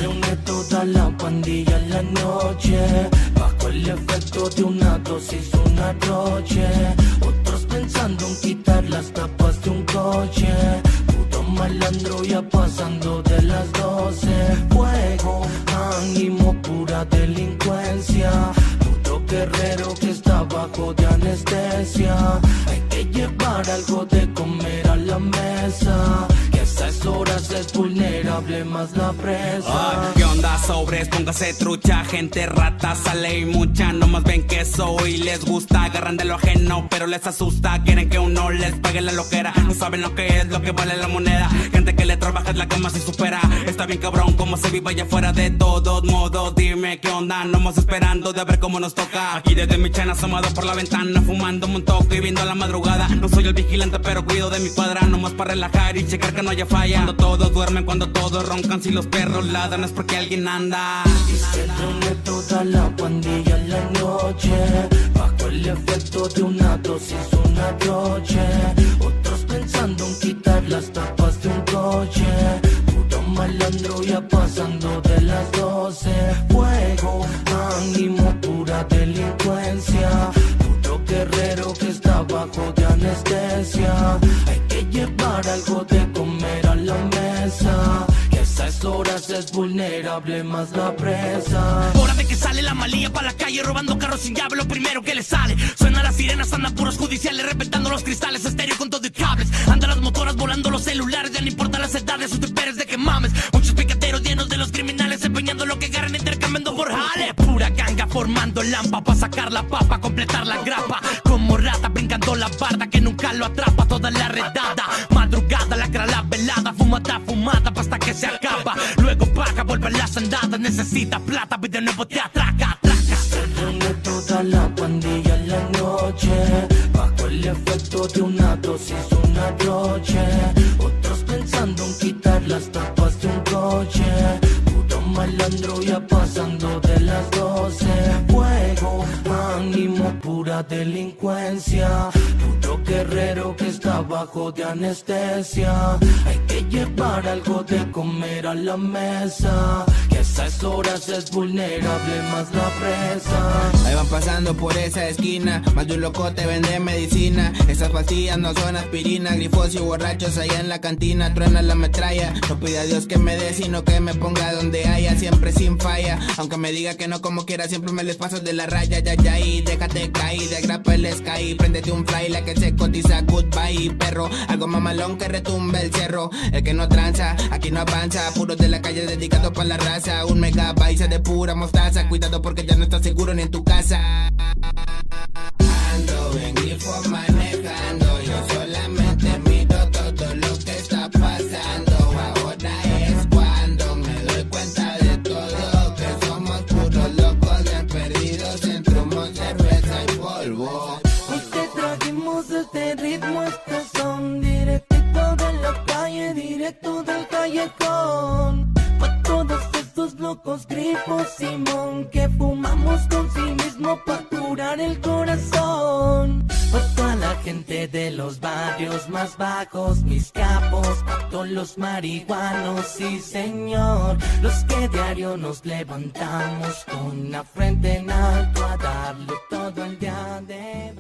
reúne toda la pandilla en la noche, bajo el efecto de una dosis, una noche. Otros pensando en quitar las tapas de un coche, puro malandro ya pasando de las 12. Fuego, ánimo, pura delincuencia, puro guerrero que está bajo de anestesia. Hay que llevar algo de comer a la mesa, que a esas horas es vulnerable más la presa. ¿Qué onda, sobres? Póngase trucha, gente rata, sale y mucha. Nomás ven que soy, les gusta, agarran de lo ajeno, pero les asusta. Quieren que uno les pague la loquera, no saben lo que es, lo que vale la moneda. Gente que le trabaja es la que más se supera. Está bien cabrón como se vive allá afuera. De todos modos, dime qué onda, nomás esperando de ver cómo nos toca. Aquí desde mi chana asomado por la ventana, fumando un toque y viendo a la madrugada. No soy el vigilante pero cuido de mi cuadra, nomás para relajar y checar que no haya falla. Cuando todos duermen, cuando todos roncan, si los perros ladran es porque alguien anda. Y se reúne toda la pandilla en la noche, bajo el efecto de una dosis, una noche. Otros pensando en quitar las tapas de un coche, puro malandro ya pasando de las 12. Fuego, ánimo, pura delincuencia, puro guerrero que está bajo de anestesia. Hay que llevar algo de comer a la mesa, que a esas horas es vulnerable más la presa. Hora de que sale la malilla pa' la calle, robando carros sin llave, lo primero que le sale. Suena las sirenas, andan puros judiciales, reventando los cristales, estéreo con todo y cables. Andan las motoras volando los celulares, ya no importa las edades, sus deberes de que mames. Muchos picateros llenos de los criminales, empeñando lo que agarran, intercambiando por jale. Pura ganga formando lampa pa' sacar la papa, completar la grapa. Como rata brincando la barda que nunca lo atrapa, toda la redada. Madrugada, lacra la velada, fumada, pa' hasta que se acaba. Luego paga, vuelve a las andadas, necesita plata, y de nuevo te atraca, atraca. Se reúne toda la pandilla en la noche, bajo el efecto de una dosis, una noche. Otros pensando en quitar las tapas de un coche, puro malandro ya pasando de las 12. Fuego, ánimo, pura delincuencia, puro guerrero que está bajo de anestesia. Hay que llevar algo de comer a la mesa, que a esas horas es vulnerable más la presa. Ahí van pasando por esa esquina, más de un locote vende medicina. Esas pastillas no son aspirina, grifos y borrachos allá en la cantina. Truena la metralla, no pide a Dios que me dé, sino que me ponga donde haya, siempre sin falla. Aunque me diga que no como quiera, siempre me les paso de la raya. Ya, y déjate caer, de grapa les caí. Préndete un fly, la que se cotiza, goodbye, perro. Algo mamalón que retumbe el cerro. El que no tranza, aquí no avanza. Puros de la calle dedicados para la raza. Un megabyte de pura mostaza. Cuidado porque ya no estás seguro ni en tu casa. Ando en grifo manejando, yo solamente miro todo lo que está pasando. Ahora es cuando me doy cuenta de todo, que somos puros locos bien perdidos entre humo, cerveza y polvo. Hoy te trajimos este ritmo, este son directito de la calle, directo del callejón. Pa' todos estos locos grifos Simón, que fumamos con sí mismo pa' curar el corazón. Pa' toda la gente de los barrios más bajos, mis capos, pa' todos los marihuanos, sí señor. Los que diario nos levantamos con la frente en alto a darlo todo el día de